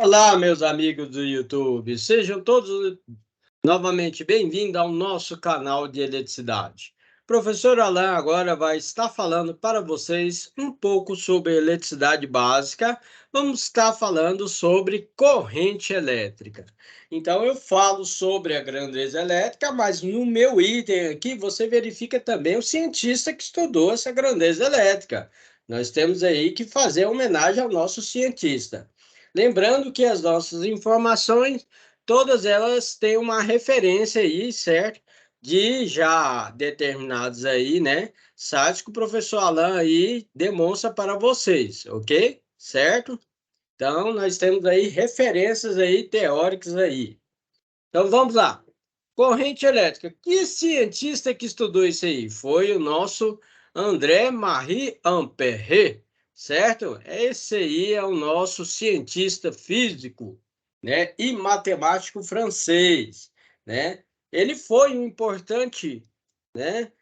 Olá, meus amigos do YouTube, sejam todos novamente bem-vindos ao nosso canal de eletricidade. Professor Alain agora vai estar falando para vocês um pouco sobre eletricidade básica. Vamos estar falando sobre corrente elétrica. Então, eu falo sobre a grandeza elétrica, mas no meu item aqui você verifica também o cientista que estudou essa grandeza elétrica. Nós temos aí que fazer homenagem ao nosso cientista. Lembrando que as nossas informações, todas elas têm uma referência aí, certo? De já determinados aí, né? Sites que o professor Alain aí demonstra para vocês, ok? Certo? Então, nós temos aí referências aí teóricas aí. Então, vamos lá. Corrente elétrica. Que cientista que estudou isso aí? Foi o nosso André-Marie Ampère, certo? Esse aí é o nosso cientista físico, né, e matemático francês, né? Ele foi um importante, né,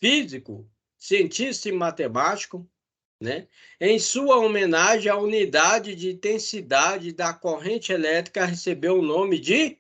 físico, cientista e matemático, né? Em sua homenagem, a unidade de intensidade da corrente elétrica recebeu o nome de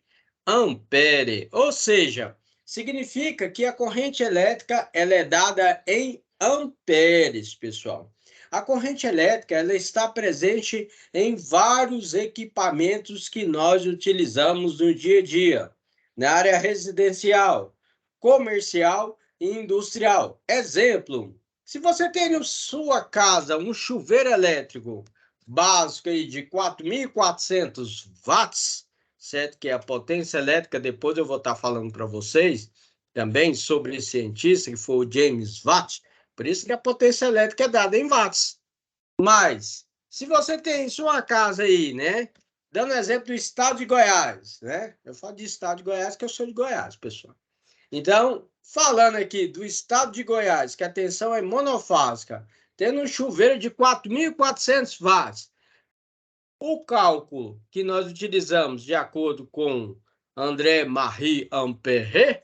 ampere, ou seja, significa que a corrente elétrica ela é dada em amperes, pessoal. A corrente elétrica ela está presente em vários equipamentos que nós utilizamos no dia a dia, na área residencial, comercial e industrial. Exemplo: se você tem na sua casa um chuveiro elétrico básico aí de 4.400 watts, certo? Que é a potência elétrica, depois eu vou estar falando para vocês também sobre esse cientista, que foi o James Watt, por isso que a potência elétrica é dada em watts. Mas, se você tem em sua casa aí, né? Dando exemplo do estado de Goiás, né? Eu falo de estado de Goiás, que eu sou de Goiás, pessoal. Então, falando aqui do estado de Goiás, que a tensão é monofásica, tendo um chuveiro de 4.400 watts, o cálculo que nós utilizamos, de acordo com André-Marie Ampère,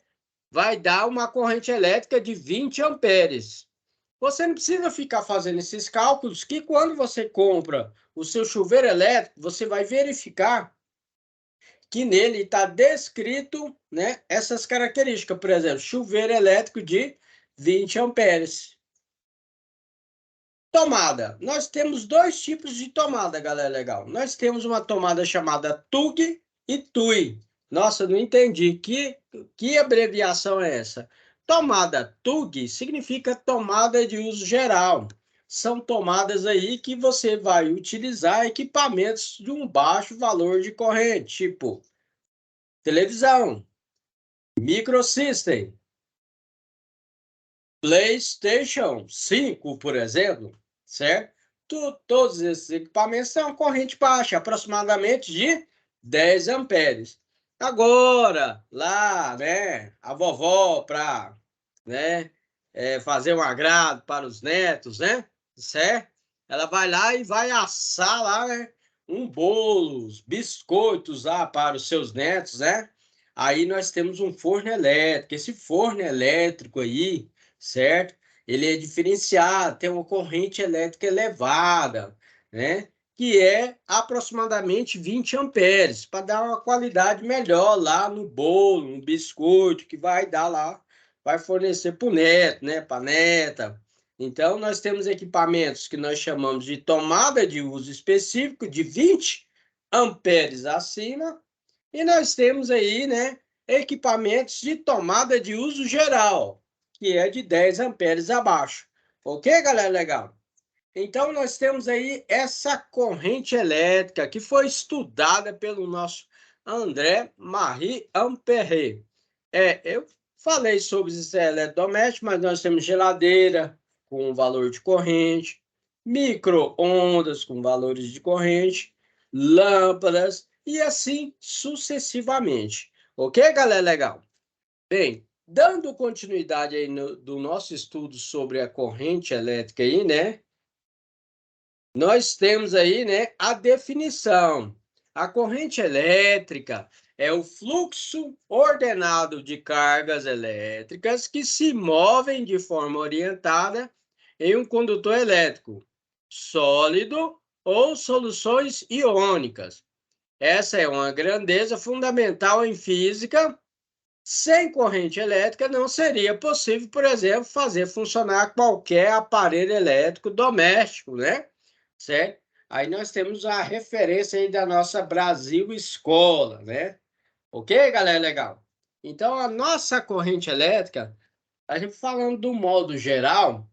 vai dar uma corrente elétrica de 20 amperes. Você não precisa ficar fazendo esses cálculos, que quando você compra o seu chuveiro elétrico, você vai verificar que nele está descrito, né, essas características. Por exemplo, chuveiro elétrico de 20 amperes. Tomada. Nós temos dois tipos de tomada, galera, legal. Nós temos uma tomada chamada TUG e TUI. Nossa, não entendi. Que abreviação é essa? Tomada TUG significa tomada de uso geral. São tomadas aí que você vai utilizar equipamentos de um baixo valor de corrente, tipo televisão, microsystem, PlayStation 5, por exemplo, certo? Todos esses equipamentos têm corrente baixa, aproximadamente de 10 amperes. Agora, lá, né, a vovó, para, né, fazer um agrado para os netos, né, certo? Ela vai lá e vai assar lá, né, um bolo, biscoitos lá para os seus netos, né? Aí nós temos um forno elétrico. Esse forno elétrico aí, certo? Ele é diferenciado, tem uma corrente elétrica elevada, né? Que é aproximadamente 20 amperes, para dar uma qualidade melhor lá no bolo, no biscoito, que vai dar lá, vai fornecer para o neto, né? Para a neta. Então, nós temos equipamentos que nós chamamos de tomada de uso específico, de 20 amperes acima, e nós temos aí, né, equipamentos de tomada de uso geral, que é de 10 amperes abaixo. Ok, galera? Legal. Então, nós temos aí essa corrente elétrica que foi estudada pelo nosso André-Marie Ampère. Eu falei sobre os eletrodomésticos, mas nós temos geladeira com valor de corrente, micro-ondas com valores de corrente, lâmpadas e assim sucessivamente. Ok, galera? Legal. Bem, dando continuidade aí do nosso estudo sobre a corrente elétrica aí, né? Nós temos aí, né, a definição. A corrente elétrica é o fluxo ordenado de cargas elétricas que se movem de forma orientada em um condutor elétrico sólido ou soluções iônicas. Essa é uma grandeza fundamental em física. Sem corrente elétrica, não seria possível, por exemplo, fazer funcionar qualquer aparelho elétrico doméstico, né? Certo? Aí nós temos a referência aí da nossa Brasil Escola, né? Ok, galera? Legal. Então, a nossa corrente elétrica, a gente falando do modo geral,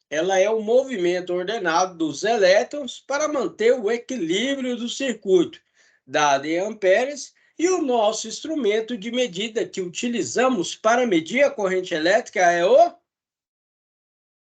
ela é o movimento ordenado dos elétrons para manter o equilíbrio do circuito, dado em amperes, e o nosso instrumento de medida que utilizamos para medir a corrente elétrica é o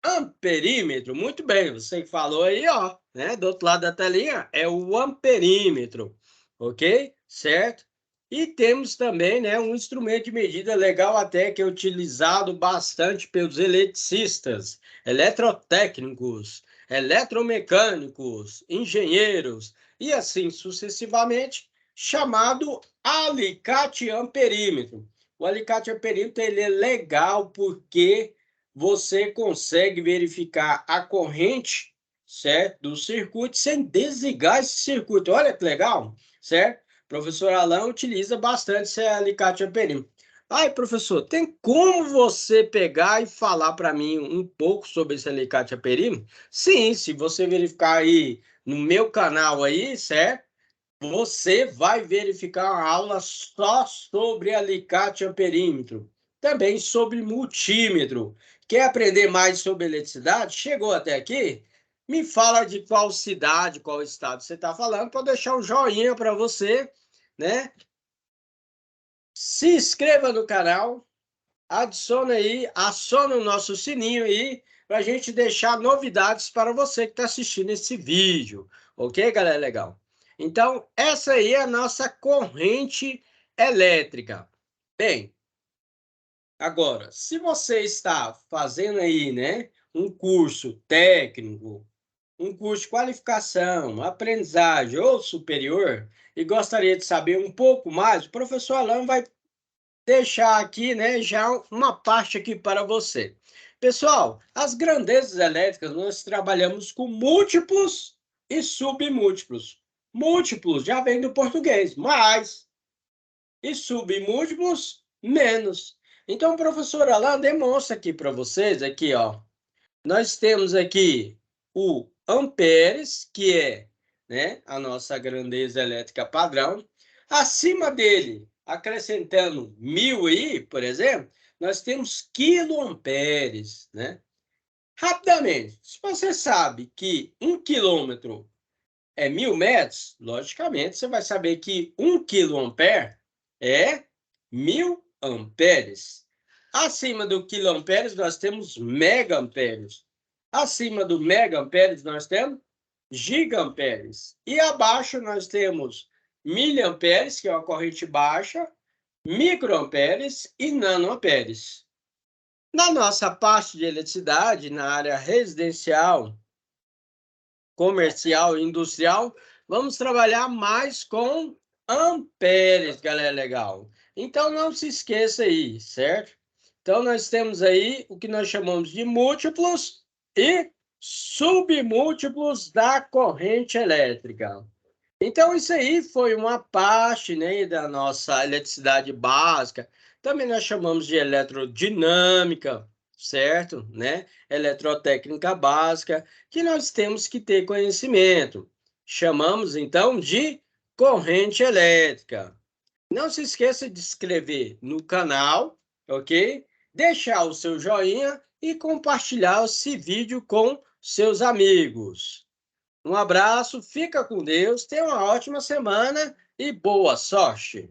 amperímetro. Muito bem, você que falou aí, ó, né, do outro lado da telinha, é o amperímetro, ok? Certo? E temos também, né, um instrumento de medida legal até que é utilizado bastante pelos eletricistas, eletrotécnicos, eletromecânicos, engenheiros e assim sucessivamente, chamado alicate amperímetro. O alicate amperímetro ele é legal porque você consegue verificar a corrente, certo, do circuito sem desligar esse circuito. Olha que legal, certo? O professor Alain utiliza bastante esse alicate amperímetro. Ai, professor, tem como você pegar e falar para mim um pouco sobre esse alicate amperímetro? Sim, se você verificar aí no meu canal aí, certo? Você vai verificar uma aula só sobre alicate amperímetro, também sobre multímetro. Quer aprender mais sobre eletricidade? Chegou até aqui? Me fala de qual cidade, qual estado você está falando, para deixar um joinha para você, né? Se inscreva no canal, adicione aí, acione o nosso sininho aí, para a gente deixar novidades para você que está assistindo esse vídeo. Ok, galera? Legal. Então, essa aí é a nossa corrente elétrica. Bem, agora, se você está fazendo aí, né, um curso técnico, um curso de qualificação, aprendizagem ou superior, e gostaria de saber um pouco mais, o professor Alain vai deixar aqui, né, já uma parte aqui para você. Pessoal, as grandezas elétricas, nós trabalhamos com múltiplos e submúltiplos. Múltiplos já vem do português, mais, e submúltiplos, menos. Então, o professor Alain demonstra aqui para vocês, aqui, ó, nós temos aqui o amperes, que é, né, a nossa grandeza elétrica padrão. Acima dele, acrescentando 1000 aí, por exemplo, nós temos quiloamperes, né? Rapidamente, se você sabe que 1 quilômetro é 1000 metros, logicamente você vai saber que 1 quiloampere é 1000 amperes. Acima do quiloamperes, nós temos megaamperes. Acima do megaamperes, nós temos gigaamperes. E abaixo, nós temos miliamperes, que é uma corrente baixa, microamperes e nanoamperes. Na nossa parte de eletricidade, na área residencial, comercial e industrial, vamos trabalhar mais com amperes, galera, legal. Então, não se esqueça aí, certo? Então, nós temos aí o que nós chamamos de múltiplos e submúltiplos da corrente elétrica. Então, isso aí foi uma parte, né, da nossa eletricidade básica. Também nós chamamos de eletrodinâmica, certo? Né? Eletrotécnica básica, que nós temos que ter conhecimento. Chamamos, então, de corrente elétrica. Não se esqueça de se inscrever no canal, ok? Deixar o seu joinha e compartilhar esse vídeo com seus amigos. Um abraço, fica com Deus, tenha uma ótima semana e boa sorte!